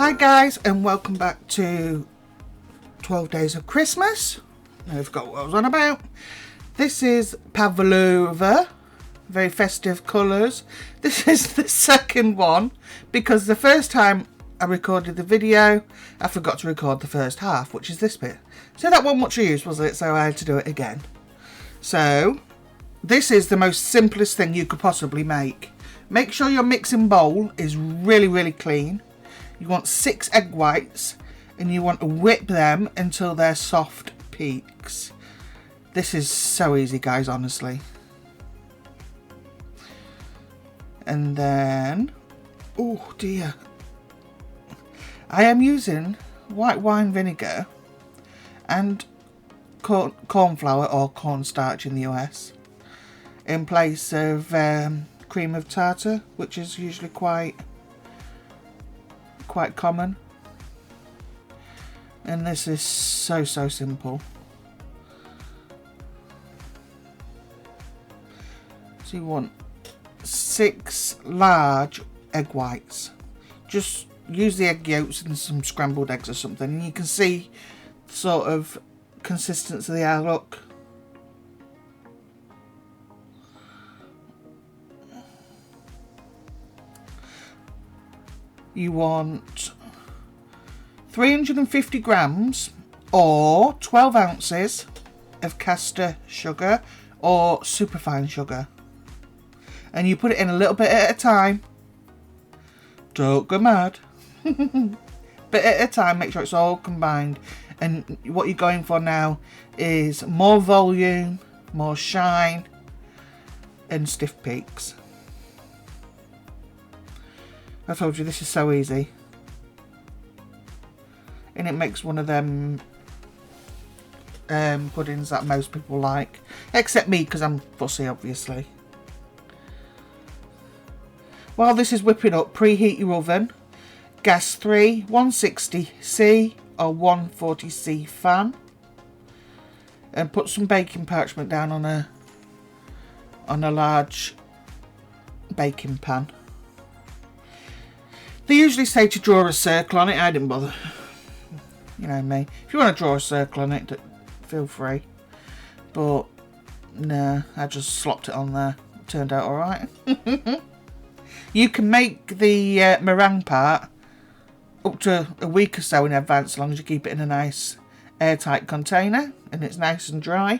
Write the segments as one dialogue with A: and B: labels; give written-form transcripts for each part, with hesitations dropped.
A: Hi guys, and welcome back to 12 Days of Christmas. I forgot what I was on about. This is Pavlova, very festive colours. This is the second one because the first time I recorded the video, I forgot to record the first half, which is this bit. So that wasn't much use, was it? So I had to do it again. So this is the most simplest thing you could possibly make. Make sure your mixing bowl is really clean. You want 6 egg whites and you want to whip them until they're soft peaks. This is so easy, guys, honestly. And then, oh dear, I am using white wine vinegar and corn flour or cornstarch in the US in place of cream of tartar, which is usually quite common. And this is so simple. So you want 6 large egg whites. Just use the egg yolks and some scrambled eggs or something, and you can see sort of consistency they are. Look, you want 350 grams or 12 ounces of caster sugar or superfine sugar, and you put it in a little bit at a time. Don't go mad. Bit at a time, make sure it's all combined. And what you're going for now is more volume, more shine, and stiff peaks. I told you this is so easy. And it makes one of them puddings that most people like. Except me, because I'm fussy, obviously. While this is whipping up, preheat your oven. Gas 3, 160C or 140C fan. And put some baking parchment down on a large baking pan. They usually say to draw a circle on it. I didn't bother. You know me. If you want to draw a circle on it, feel free. But no, I just slopped it on there. It turned out alright. You can make the meringue part up to a week or so in advance, as long as you keep it in a nice airtight container and it's nice and dry.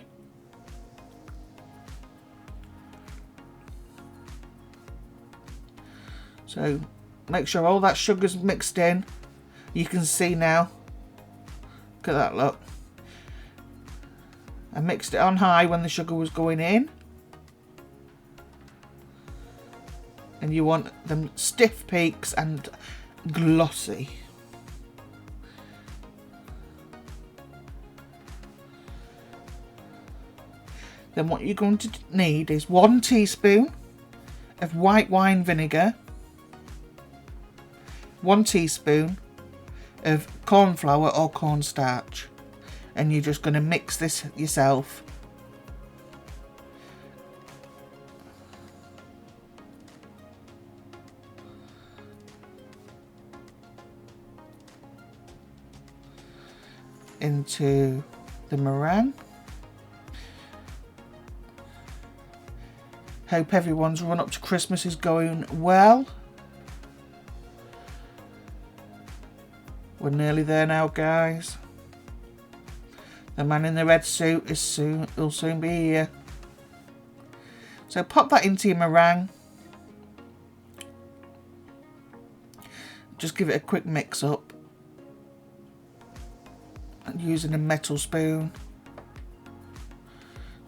A: So make sure all that sugar's mixed in. You can see now. Look at that, look. I mixed it on high when the sugar was going in. And you want them stiff peaks and glossy. Then what you're going to need is 1 teaspoon of white wine vinegar, 1 teaspoon of corn flour or cornstarch, and you're just going to mix this yourself. Into the meringue. Hope everyone's run up to Christmas is going well. We're nearly there now, guys. The man in the red suit will soon be here. So pop that into your meringue. Just give it a quick mix up. Using a metal spoon.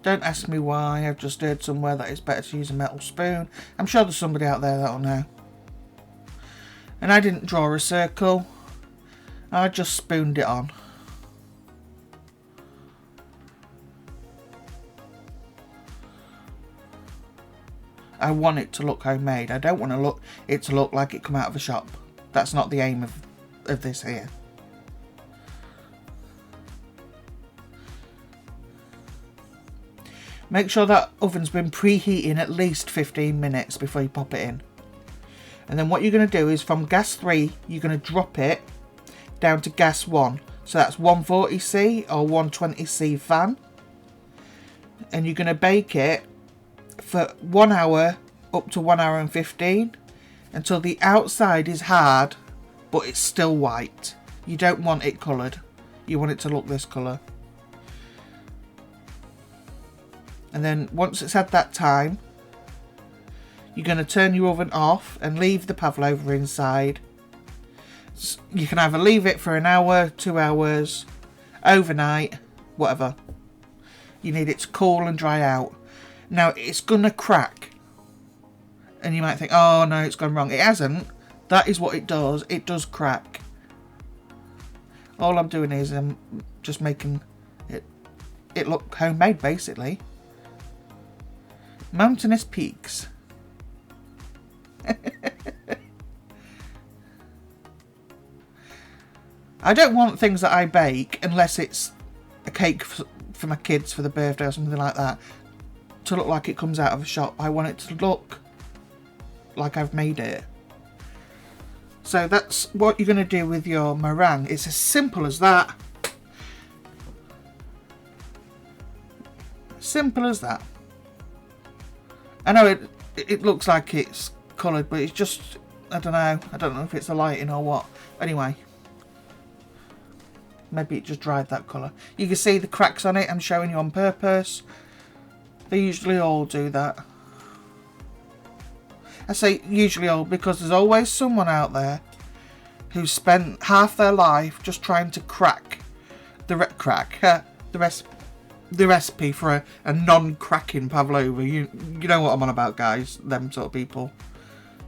A: Don't ask me why. I've just heard somewhere that it's better to use a metal spoon. I'm sure there's somebody out there that'll know. And I didn't draw a circle. I just spooned it on. I want it to look homemade. I don't want it to look like it come out of a shop. That's not the aim of this here. Make sure that oven's been preheating at least 15 minutes before you pop it in. And then what you're going to do is from gas 3, you're going to drop it down to gas 1. So that's 140C or 120C fan. And you're going to bake it for 1 hour up to 1 hour and 15 until the outside is hard but it's still white. You don't want it coloured. You want it to look this colour. And then once it's had that time, you're going to turn your oven off and leave the pavlova inside. You can either leave it for an hour, 2 hours, overnight, whatever. You need it to cool and dry out. Now it's going to crack. And you might think, oh no, it's gone wrong. It hasn't. That is what it does. It does crack. All I'm doing is I'm just making it look homemade, basically. Mountainous peaks. I don't want things that I bake, unless it's a cake for my kids for the birthday or something like that, to look like it comes out of a shop. I want it to look like I've made it. So that's what you're going to do with your meringue. It's as simple as that. Simple as that. I know it looks like it's coloured, but it's just, I don't know if it's the lighting or what. Anyway, maybe it just dried that colour. You can see the cracks on it. I'm showing you on purpose. They usually all do that. I say usually all because there's always someone out there who spent half their life just trying to crack the recipe for a non-cracking pavlova. You know what I'm on about, guys. Them sort of people.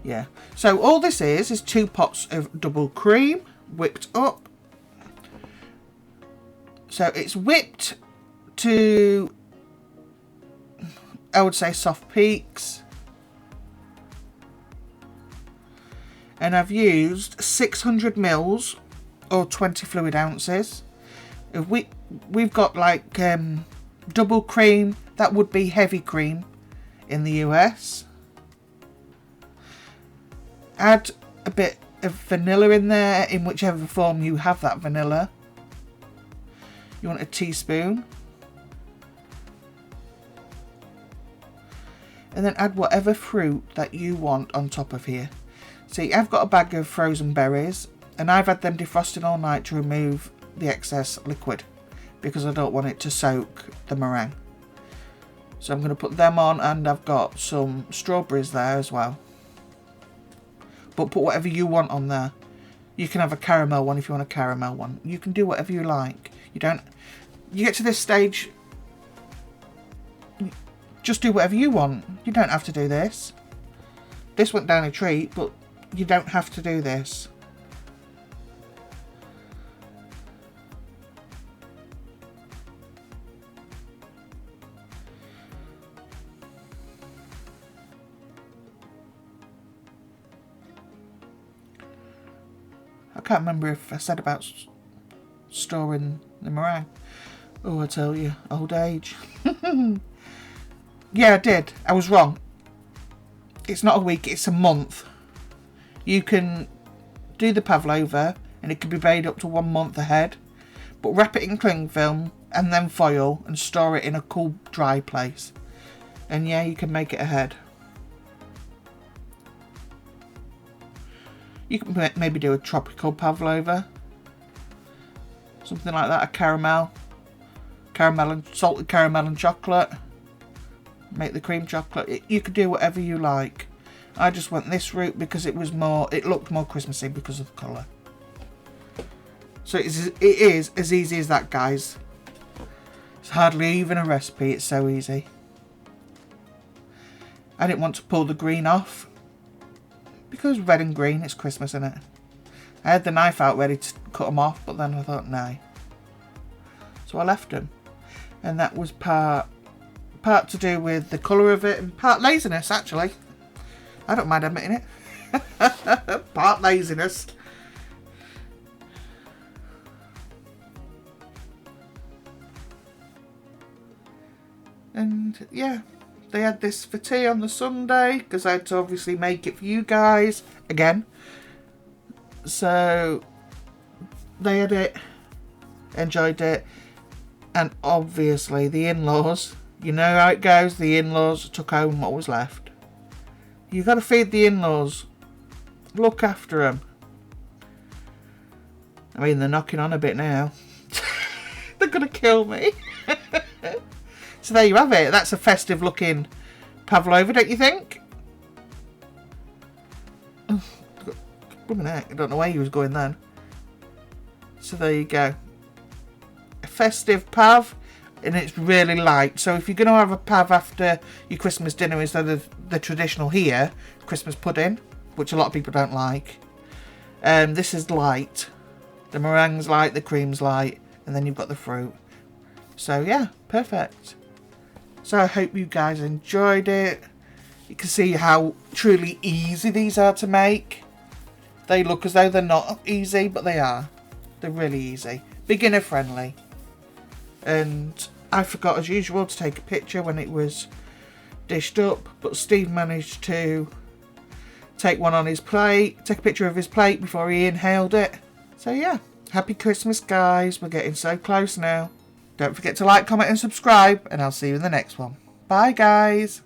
A: Yeah. So all this is 2 pots of double cream whipped up. So it's whipped to, I would say, soft peaks. And I've used 600 mils or 20 fluid ounces. If we've got like double cream, that would be heavy cream in the US. Add a bit of vanilla in there, in whichever form you have that vanilla. You want a teaspoon. And then add whatever fruit that you want on top of here. See, I've got a bag of frozen berries and I've had them defrosted all night to remove the excess liquid because I don't want it to soak the meringue. So I'm going to put them on, and I've got some strawberries there as well. But put whatever you want on there. You can have a caramel one if you want a caramel one. You can do whatever you like. You get to this stage, just do whatever you want. You don't have to do this. This went down a treat, but you don't have to do this. I can't remember if I said about storing the meringue. Oh, I tell you, old age. Yeah, I did. I was wrong. It's not a week, it's a month. You can do the pavlova and it can be made up to 1 month ahead, but wrap it in cling film and then foil and store it in a cool, dry place. And yeah, you can make it ahead. You can maybe do a tropical pavlova, something like that, a caramel and salted caramel and chocolate. Make the cream chocolate. You could do whatever you like. I just went this route because it looked more Christmassy because of the colour. So it is as easy as that, guys. It's hardly even a recipe, it's so easy. I didn't want to pull the green off because red and green, it's Christmas, isn't it? I had the knife out ready to cut them off, but then I thought, no. So I left them. And that was part to do with the colour of it and part laziness, actually. I don't mind admitting it. Part laziness. And yeah, they had this for tea on the Sunday because I had to obviously make it for you guys again. So they had it, enjoyed it, and obviously the in-laws, you know how it goes, the in-laws took home what was left. You got to feed the in-laws, look after them. I mean, they're knocking on a bit now. They're gonna kill me. So there you have it. That's a festive looking pavlova, don't you think? Blooming heck, I don't know where he was going then. So there you go. A festive pav, and it's really light. So if you're going to have a pav after your Christmas dinner instead of the traditional here, Christmas pudding, which a lot of people don't like, this is light. The meringue's light, the cream's light, and then you've got the fruit. So yeah, perfect. So I hope you guys enjoyed it. You can see how truly easy these are to make. They look as though they're not easy, but they are. They're really easy. Beginner friendly. And I forgot as usual to take a picture when it was dished up, but Steve managed to take one on his plate, take a picture of his plate before he inhaled it. So yeah, happy Christmas guys, we're getting so close now. Don't forget to like, comment and subscribe, and I'll see you in the next one. Bye guys.